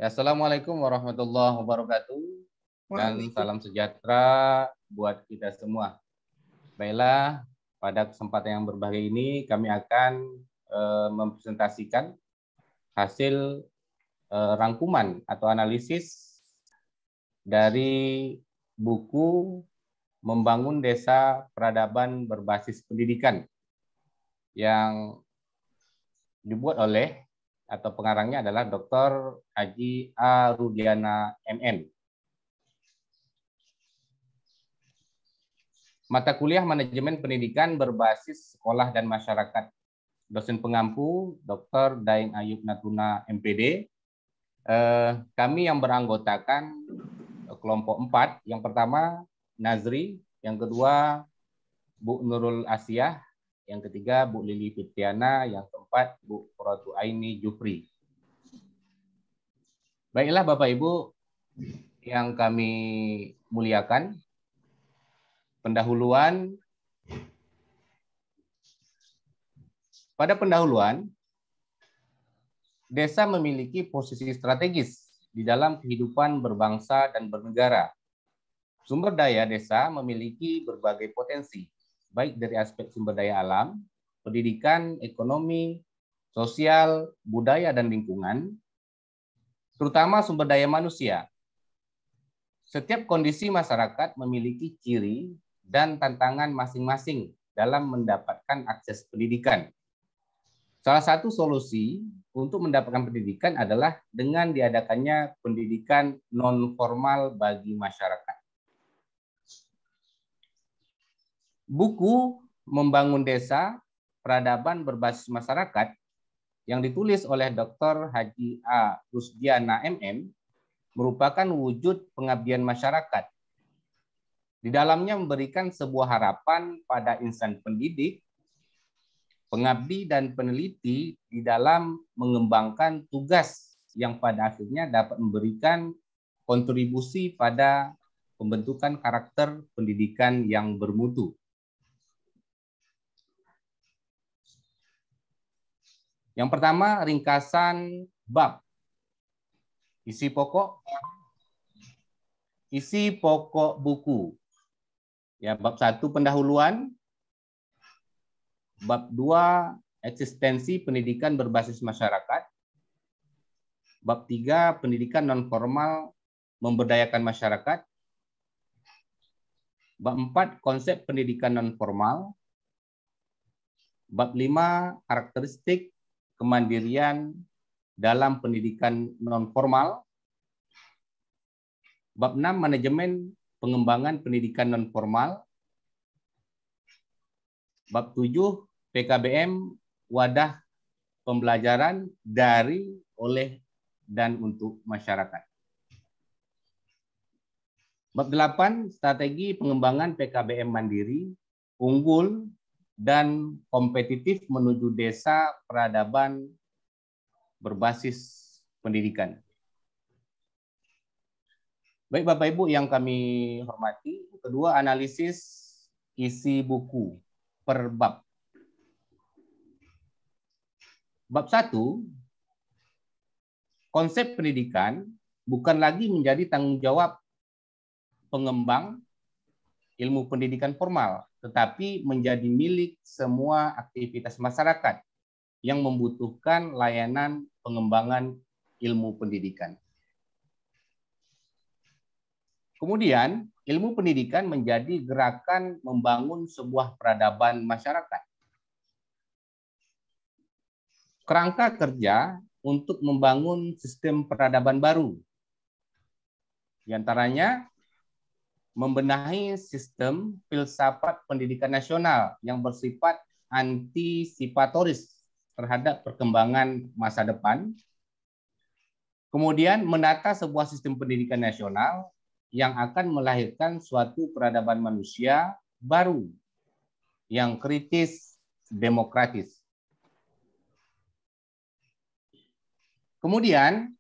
Assalamualaikum warahmatullahi wabarakatuh dan salam sejahtera buat kita semua. Baiklah, pada kesempatan yang berbahagia ini kami akan mempresentasikan hasil rangkuman atau analisis dari buku Membangun Desa Peradaban Berbasis Pendidikan yang dibuat oleh atau pengarangnya adalah Dr. Haji A. Rudiana MM. Mata kuliah Manajemen Pendidikan Berbasis Sekolah dan Masyarakat. Dosen pengampu Dr. Daeng Ayub Natuna MPD. Kami yang beranggotakan kelompok 4. Yang pertama Nazri, yang kedua Bu Nurul Asiyah, yang ketiga Bu Lili Fitriana, yang keempat Bu Qurratu Aini Jufri. Baiklah Bapak Ibu yang kami muliakan, pendahuluan. Pada pendahuluan, desa memiliki posisi strategis di dalam kehidupan berbangsa dan bernegara. Sumber daya desa memiliki berbagai potensi, baik dari aspek sumber daya alam, pendidikan, ekonomi, sosial, budaya, dan lingkungan, terutama sumber daya manusia. Setiap kondisi masyarakat memiliki ciri dan tantangan masing-masing dalam mendapatkan akses pendidikan. Salah satu solusi untuk mendapatkan pendidikan adalah dengan diadakannya pendidikan non-formal bagi masyarakat. Buku Membangun Desa Peradaban Berbasis Masyarakat yang ditulis oleh Dr. Haji A. Rudiana MM merupakan wujud pengabdian masyarakat. Di dalamnya memberikan sebuah harapan pada insan pendidik, pengabdi, dan peneliti di dalam mengembangkan tugas yang pada akhirnya dapat memberikan kontribusi pada pembentukan karakter pendidikan yang bermutu. Yang pertama, ringkasan bab. Isi pokok buku. Ya, bab 1 pendahuluan, bab 2 eksistensi pendidikan berbasis masyarakat, bab 3 pendidikan non formal memberdayakan masyarakat, bab 4 konsep pendidikan non formal, bab 5 karakteristik kemandirian dalam pendidikan non formal, bab 6 manajemen pengembangan pendidikan non formal, bab 7 PKBM wadah pembelajaran dari, oleh, dan untuk masyarakat. Bab 8 strategi pengembangan PKBM mandiri, unggul, dan kompetitif menuju desa peradaban berbasis pendidikan. Baik Bapak Ibu yang kami hormati, kedua analisis isi buku per bab. Bab 1, konsep pendidikan bukan lagi menjadi tanggung jawab pengembang ilmu pendidikan formal, tetapi menjadi milik semua aktivitas masyarakat yang membutuhkan layanan pengembangan ilmu pendidikan. Kemudian, ilmu pendidikan menjadi gerakan membangun sebuah peradaban masyarakat. Kerangka kerja untuk membangun sistem peradaban baru. Di antaranya, membenahi sistem filsafat pendidikan nasional yang bersifat antisipatoris terhadap perkembangan masa depan. Kemudian menata sebuah sistem pendidikan nasional yang akan melahirkan suatu peradaban manusia baru yang kritis, demokratis. Kemudian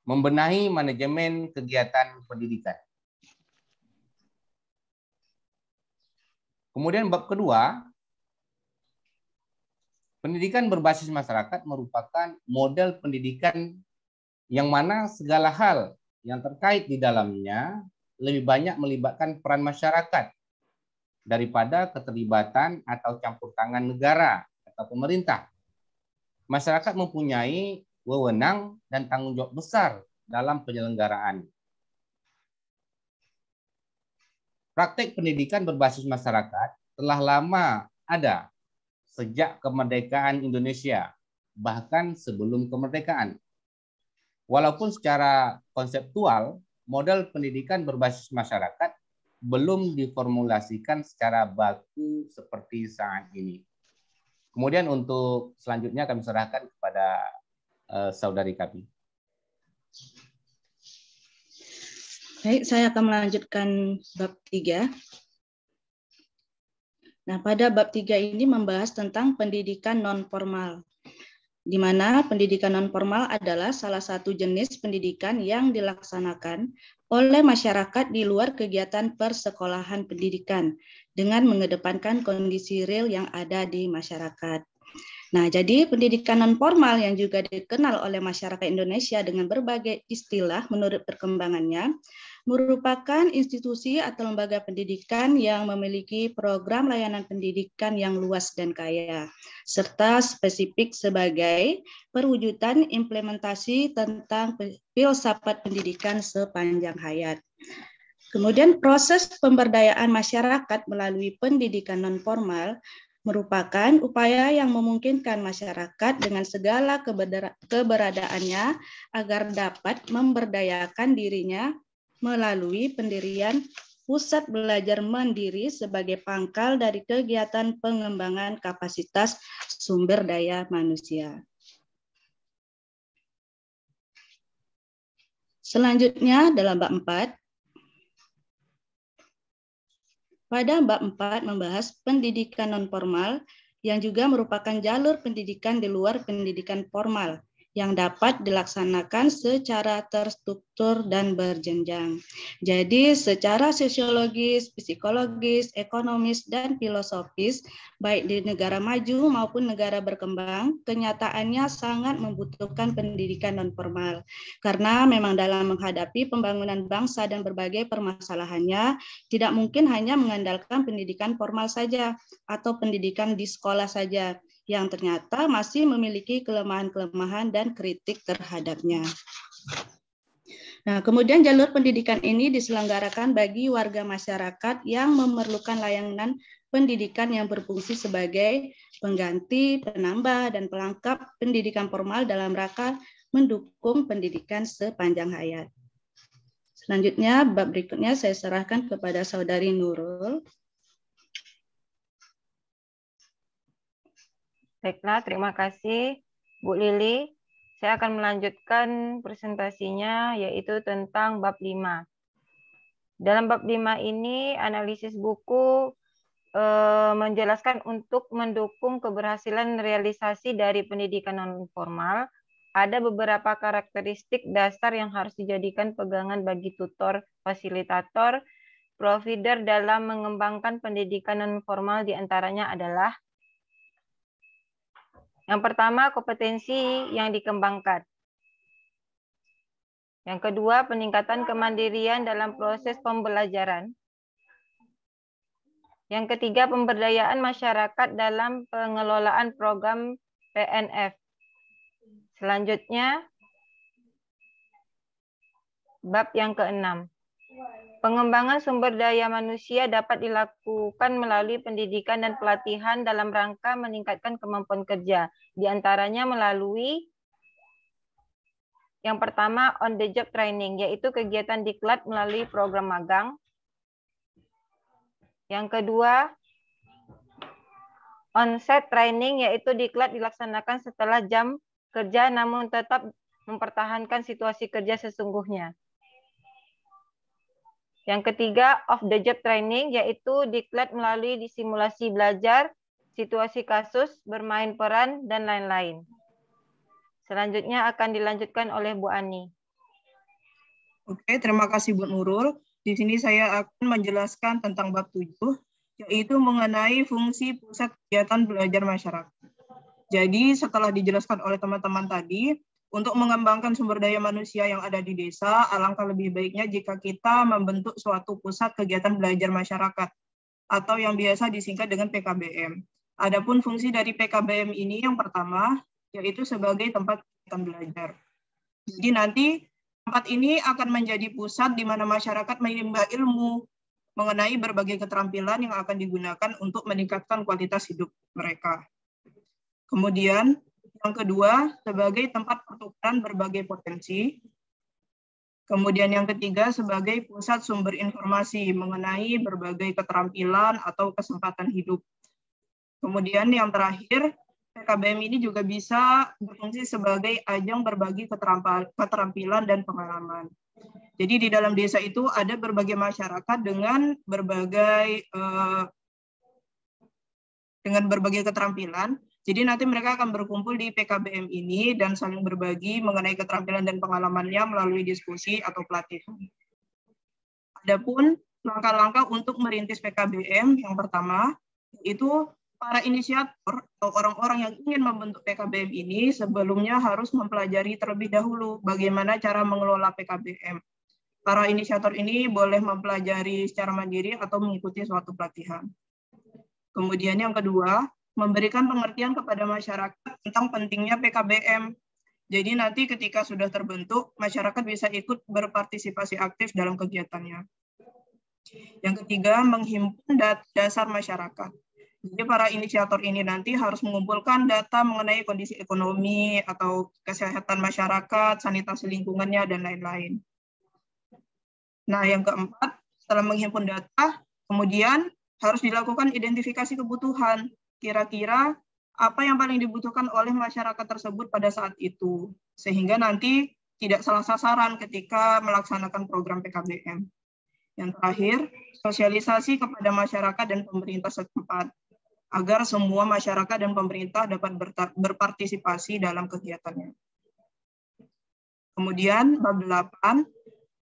membenahi manajemen kegiatan pendidikan. Kemudian bab kedua, pendidikan berbasis masyarakat merupakan model pendidikan yang mana segala hal yang terkait di dalamnya lebih banyak melibatkan peran masyarakat daripada keterlibatan atau campur tangan negara atau pemerintah. Masyarakat mempunyai wewenang dan tanggung jawab besar dalam penyelenggaraan. Praktek pendidikan berbasis masyarakat telah lama ada sejak kemerdekaan Indonesia, bahkan sebelum kemerdekaan. Walaupun secara konseptual, model pendidikan berbasis masyarakat belum diformulasikan secara baku seperti saat ini. Kemudian untuk selanjutnya kami serahkan kepada saudari kami. Baik, saya akan melanjutkan bab 3. Nah, pada bab 3 ini membahas tentang pendidikan non-formal, di mana pendidikan non-formal adalah salah satu jenis pendidikan yang dilaksanakan oleh masyarakat di luar kegiatan persekolahan pendidikan dengan mengedepankan kondisi real yang ada di masyarakat. Nah, jadi pendidikan non-formal yang juga dikenal oleh masyarakat Indonesia dengan berbagai istilah menurut perkembangannya, merupakan institusi atau lembaga pendidikan yang memiliki program layanan pendidikan yang luas dan kaya, serta spesifik sebagai perwujudan implementasi tentang filsafat pendidikan sepanjang hayat. Kemudian proses pemberdayaan masyarakat melalui pendidikan non-formal merupakan upaya yang memungkinkan masyarakat dengan segala keberadaannya agar dapat memberdayakan dirinya melalui pendirian pusat belajar mandiri sebagai pangkal dari kegiatan pengembangan kapasitas sumber daya manusia. Selanjutnya dalam bab 4. Pada bab 4 membahas pendidikan non-formal yang juga merupakan jalur pendidikan di luar pendidikan formal yang dapat dilaksanakan secara terstruktur dan berjenjang. Jadi secara sosiologis, psikologis, ekonomis, dan filosofis, baik di negara maju maupun negara berkembang, kenyataannya sangat membutuhkan pendidikan non-formal. Karena memang dalam menghadapi pembangunan bangsa dan berbagai permasalahannya, tidak mungkin hanya mengandalkan pendidikan formal saja atau pendidikan di sekolah saja, yang ternyata masih memiliki kelemahan-kelemahan dan kritik terhadapnya. Nah, kemudian jalur pendidikan ini diselenggarakan bagi warga masyarakat yang memerlukan layanan pendidikan yang berfungsi sebagai pengganti, penambah, dan pelengkap pendidikan formal dalam rangka mendukung pendidikan sepanjang hayat. Selanjutnya, bab berikutnya saya serahkan kepada Saudari Nurul. Baiklah, terima kasih Bu Lili. Saya akan melanjutkan presentasinya, yaitu tentang bab 5. Dalam bab 5 ini, analisis buku menjelaskan untuk mendukung keberhasilan realisasi dari pendidikan non-formal, ada beberapa karakteristik dasar yang harus dijadikan pegangan bagi tutor, fasilitator, provider dalam mengembangkan pendidikan non-formal, diantaranya adalah yang pertama, kompetensi yang dikembangkan. Yang kedua, peningkatan kemandirian dalam proses pembelajaran. Yang ketiga, pemberdayaan masyarakat dalam pengelolaan program PNF. Selanjutnya, bab yang ke-6. Pengembangan sumber daya manusia dapat dilakukan melalui pendidikan dan pelatihan dalam rangka meningkatkan kemampuan kerja. Di antaranya melalui yang pertama, on the job training, yaitu kegiatan diklat melalui program magang. Yang kedua, on-site training, yaitu diklat dilaksanakan setelah jam kerja namun tetap mempertahankan situasi kerja sesungguhnya. Yang ketiga, off the job training, yaitu diklat melalui disimulasi belajar, situasi kasus, bermain peran, dan lain-lain. Selanjutnya akan dilanjutkan oleh Bu Ani. Oke, terima kasih Bu Nurul. Di sini saya akan menjelaskan tentang bab 7, yaitu mengenai fungsi pusat kegiatan belajar masyarakat. Jadi setelah dijelaskan oleh teman-teman tadi, Untuk mengembangkan sumber daya manusia yang ada di desa, alangkah lebih baiknya jika kita membentuk suatu pusat kegiatan belajar masyarakat atau yang biasa disingkat dengan PKBM. Adapun fungsi dari PKBM ini yang pertama yaitu sebagai tempat kegiatan belajar. Jadi nanti tempat ini akan menjadi pusat di mana masyarakat menimba ilmu mengenai berbagai keterampilan yang akan digunakan untuk meningkatkan kualitas hidup mereka. Kemudian yang kedua, sebagai tempat pertukaran berbagai potensi. Kemudian yang ketiga, sebagai pusat sumber informasi mengenai berbagai keterampilan atau kesempatan hidup. Kemudian yang terakhir, PKBM ini juga bisa berfungsi sebagai ajang berbagi keterampilan dan pengalaman. Jadi di dalam desa itu ada berbagai masyarakat dengan berbagai keterampilan. Jadi nanti mereka akan berkumpul di PKBM ini dan saling berbagi mengenai keterampilan dan pengalamannya melalui diskusi atau pelatihan. Adapun langkah-langkah untuk merintis PKBM yang pertama, yaitu para inisiator atau orang-orang yang ingin membentuk PKBM ini sebelumnya harus mempelajari terlebih dahulu bagaimana cara mengelola PKBM. Para inisiator ini boleh mempelajari secara mandiri atau mengikuti suatu pelatihan. Kemudian yang kedua, memberikan pengertian kepada masyarakat tentang pentingnya PKBM. Jadi nanti ketika sudah terbentuk, masyarakat bisa ikut berpartisipasi aktif dalam kegiatannya. Yang ketiga, menghimpun data dasar masyarakat. Jadi para inisiator ini nanti harus mengumpulkan data mengenai kondisi ekonomi atau kesehatan masyarakat, sanitasi lingkungannya, dan lain-lain. Nah, yang keempat, setelah menghimpun data, kemudian harus dilakukan identifikasi kebutuhan. Kira-kira apa yang paling dibutuhkan oleh masyarakat tersebut pada saat itu, sehingga nanti tidak salah sasaran ketika melaksanakan program PKBM. Yang terakhir, sosialisasi kepada masyarakat dan pemerintah setempat, agar semua masyarakat dan pemerintah dapat berpartisipasi dalam kegiatannya. Kemudian, bab 8,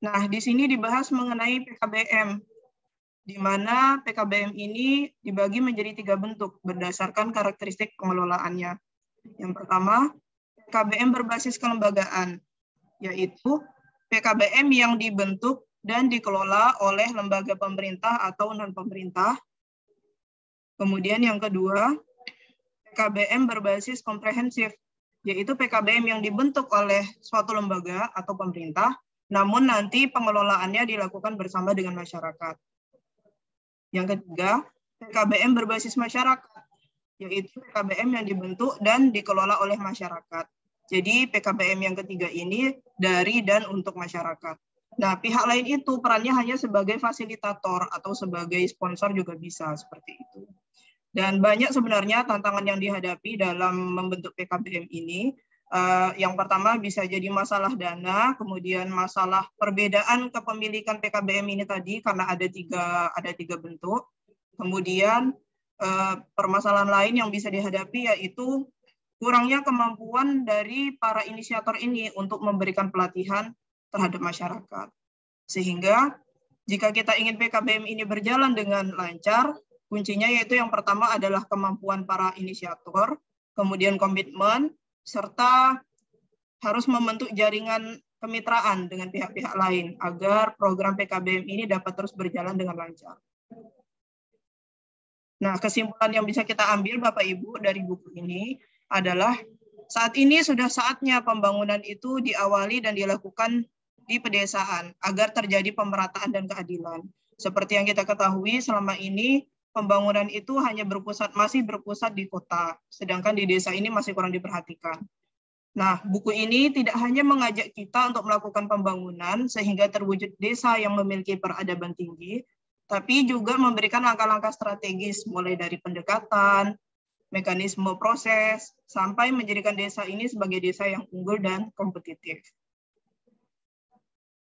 nah di sini dibahas mengenai PKBM, di mana PKBM ini dibagi menjadi 3 bentuk berdasarkan karakteristik pengelolaannya. Yang pertama, PKBM berbasis kelembagaan, yaitu PKBM yang dibentuk dan dikelola oleh lembaga pemerintah atau non-pemerintah. Kemudian yang kedua, PKBM berbasis komprehensif, yaitu PKBM yang dibentuk oleh suatu lembaga atau pemerintah, namun nanti pengelolaannya dilakukan bersama dengan masyarakat. Yang ketiga, PKBM berbasis masyarakat, yaitu PKBM yang dibentuk dan dikelola oleh masyarakat. Jadi PKBM yang ketiga ini dari dan untuk masyarakat. Nah, pihak lain itu perannya hanya sebagai fasilitator atau sebagai sponsor juga bisa seperti itu. Dan banyak sebenarnya tantangan yang dihadapi dalam membentuk PKBM ini. Yang pertama bisa jadi masalah dana, kemudian masalah perbedaan kepemilikan PKBM ini tadi karena ada tiga bentuk. Kemudian permasalahan lain yang bisa dihadapi yaitu kurangnya kemampuan dari para inisiator ini untuk memberikan pelatihan terhadap masyarakat. Sehingga jika kita ingin PKBM ini berjalan dengan lancar, kuncinya yaitu yang pertama adalah kemampuan para inisiator, kemudian komitmen, serta harus membentuk jaringan kemitraan dengan pihak-pihak lain agar program PKBM ini dapat terus berjalan dengan lancar. Nah, kesimpulan yang bisa kita ambil Bapak Ibu dari buku ini adalah saat ini sudah saatnya pembangunan itu diawali dan dilakukan di pedesaan agar terjadi pemerataan dan keadilan. Seperti yang kita ketahui selama ini pembangunan itu hanya masih berpusat di kota, sedangkan di desa ini masih kurang diperhatikan. Nah, buku ini tidak hanya mengajak kita untuk melakukan pembangunan sehingga terwujud desa yang memiliki peradaban tinggi, tapi juga memberikan langkah-langkah strategis mulai dari pendekatan, mekanisme proses, sampai menjadikan desa ini sebagai desa yang unggul dan kompetitif.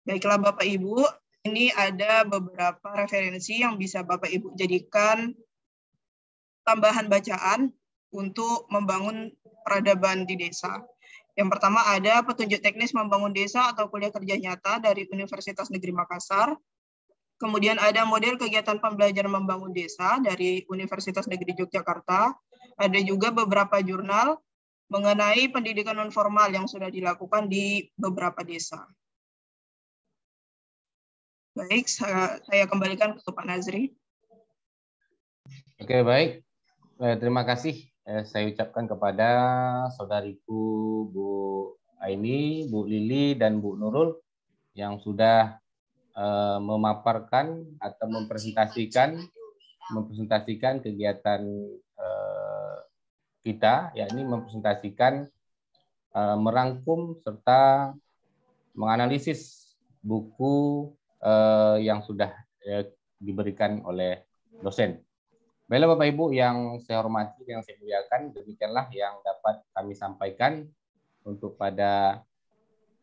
Baiklah Bapak Ibu, ini ada beberapa referensi yang bisa Bapak Ibu jadikan tambahan bacaan untuk membangun peradaban di desa. Yang pertama ada petunjuk teknis membangun desa atau kuliah kerja nyata dari Universitas Negeri Makassar. Kemudian ada model kegiatan pembelajaran membangun desa dari Universitas Negeri Yogyakarta. Ada juga beberapa jurnal mengenai pendidikan non formal yang sudah dilakukan di beberapa desa. Baik, saya kembalikan ke Pak Nazri. Oke, baik. Terima kasih saya ucapkan kepada saudariku Bu Aini, Bu Lili, dan Bu Nurul yang sudah memaparkan atau mempresentasikan kegiatan kita, yakni mempresentasikan, merangkum serta menganalisis buku yang sudah diberikan oleh dosen. Baiklah Bapak Ibu yang saya hormati, yang saya muliakan, demikianlah yang dapat kami sampaikan untuk pada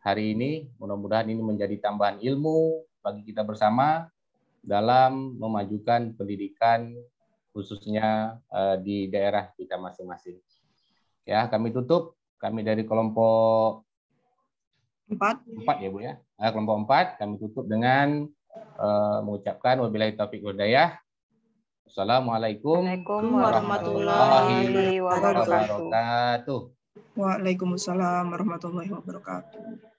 hari ini. Mudah-mudahan ini menjadi tambahan ilmu bagi kita bersama dalam memajukan pendidikan khususnya di daerah kita masing-masing. Ya, kami tutup. Kami dari kelompok 4 ya Bu ya. Kelompok 4 kami tutup dengan mengucapkan wabillahi taufiq wal hidayah. Assalamualaikum warahmatullahi wabarakatuh. Waalaikumsalam warahmatullahi wabarakatuh.